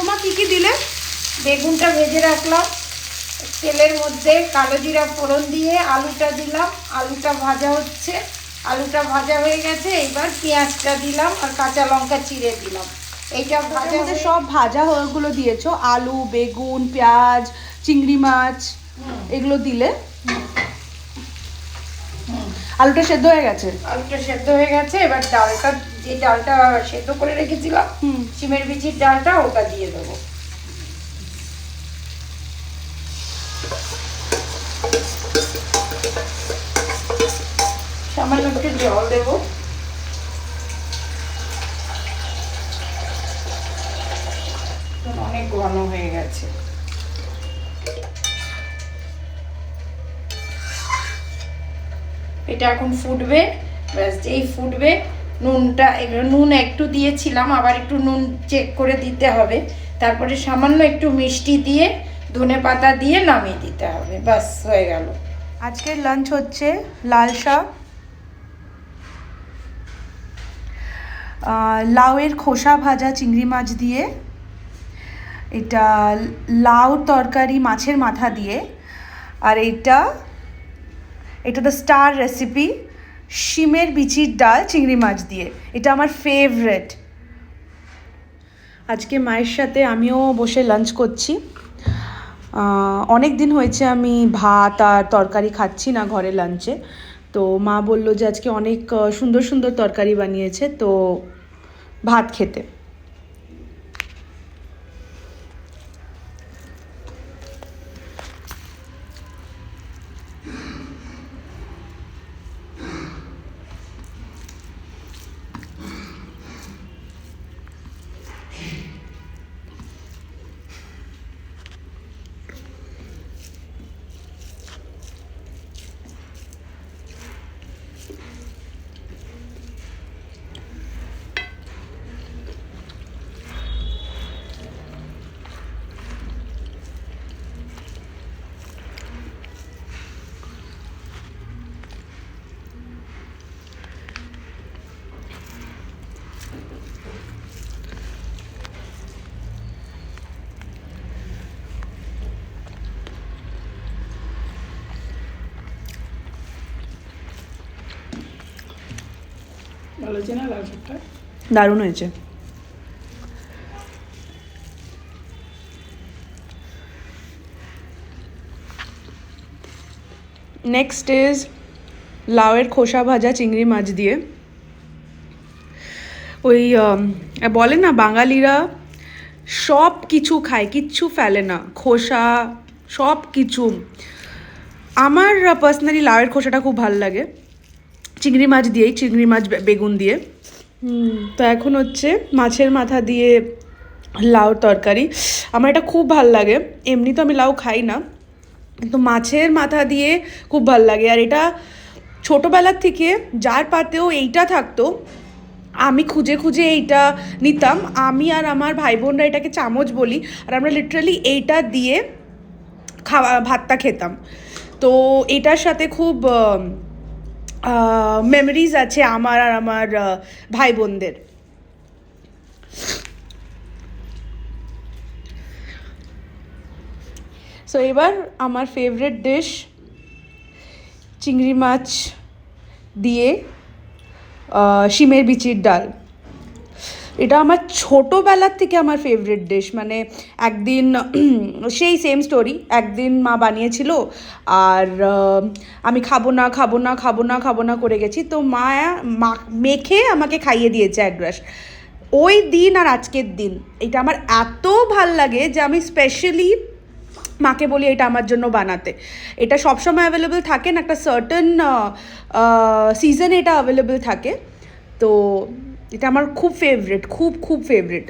তোমা কি কি দিলে? বেগুনটা ভেজে রাখলাম, তেলের মধ্যে কালো জিরা ফোড়ন দিয়ে আলুটা দিলাম, আলুটা ভাজা হচ্ছে, আলুটা ভাজা হয়ে গেছে। এবার পেঁয়াজটা দিলাম আর কাঁচা লঙ্কা চিড়ে দিলাম। এইটা ভাজা মধ্যে সব ভাজা হয়েগুলো দিয়েছো, আলু, বেগুন, পেঁয়াজ, চিংড়ি মাছ এগুলো দিলে। আলুটা সেদ্ধ হয়ে গেছে? আলুটা সেদ্ধ হয়ে গেছে। এবার ডালটা, যে ডালটা সেদ্ধ করে রেখেছিলাম সিমের বিচির ডালটা, ওটা দিয়ে দেবো। সামান্য একটু জল দেবো। অনেক ঘন হয়ে গেছে। এটা এখন ফুটবে, ব্যাস যেই ফুটবে নুনটা, নুন একটু দিয়েছিলাম, আবার একটু নুন চেক করে দিতে হবে। তারপরে সামান্য একটু মিষ্টি দিয়ে ধনেপাতা দিয়ে নামিয়ে দিতে হবে, ব্যাস হয়ে গেল। আজকের লাঞ্চ হচ্ছে লাল শাক, লাউয়ের খোসা ভাজা চিংড়ি মাছ দিয়ে, এটা লাউ তরকারি মাছের মাথা দিয়ে, আর এটা দ্য স্টার রেসিপি শিমের বিচির ডাল চিংড়ি মাছ দিয়ে। এটা আমার ফেভারেট। আজকে মায়ের সাথে আমিও বসে লাঞ্চ করছি। অনেক দিন হয়েছে আমি ভাত আর তরকারি খাচ্ছি না ঘরে লাঞ্চে, তো মা বলল যে আজকে অনেক সুন্দর সুন্দর তরকারি বানিয়েছে, তো ভাত খেতে। ভালো হয়েছে না লাল শাকটা? দারুণ হয়েছে। নেক্সট ইজ লাউয়ের খোসা ভাজা চিংড়ি মাছ দিয়ে। ওই বলে না বাঙালিরা সব কিছু খায়, কিচ্ছু ফেলে না, খোসা সব কিছু। আমার পার্সোনালি লাউয়ের খোসাটা খুব ভালো লাগে, চিংড়ি মাছ দিয়েই, চিংড়ি মাছ বেগুন দিয়ে। তো এখন হচ্ছে মাছের মাথা দিয়ে লাউ তরকারি। আমার এটা খুব ভাল লাগে, এমনি তো আমি লাউ খাই না, কিন্তু মাছের মাথা দিয়ে খুব ভাল লাগে। আর এটা ছোটোবেলার থেকে যার পাতেও এইটা থাকতো, আমি খুঁজে খুঁজে এইটা নিতাম। আমি আর আমার ভাই বোনরা এটাকে চামচ বলি, আর আমরা লিটারালি এইটা দিয়ে ভাতটা খেতাম। তো এটার সাথে খুব মেমোরিজ আছে আমার আর আমার ভাই বোনদের। সো এবার আমার ফেভারিট ডিশ চিংড়ি মাছ দিয়ে শিমের বিচির ডাল। এটা আমার ছোটোবেলার থেকে আমার ফেভারিট ডিশ। মানে একদিন সেই সেম স্টোরি, একদিন মা বানিয়েছিল আর আমি খাবো না খাবো না খাবো না খাবো না করে গেছি, তো মা মেখে আমাকে খাইয়ে দিয়েছে এক গ্লাস। ওই দিন আর আজকের দিন এটা আমার এত ভাল লাগে যে আমি স্পেশালি মাকে বলি এটা আমার জন্য বানাতে। এটা সবসময় অ্যাভেলেবেল থাকে না, একটা সার্টেন সিজনে এটা অ্যাভেলেবেল থাকে। তো এটা আমার খুব ফেভারিট, খুব খুব ফেভারিট।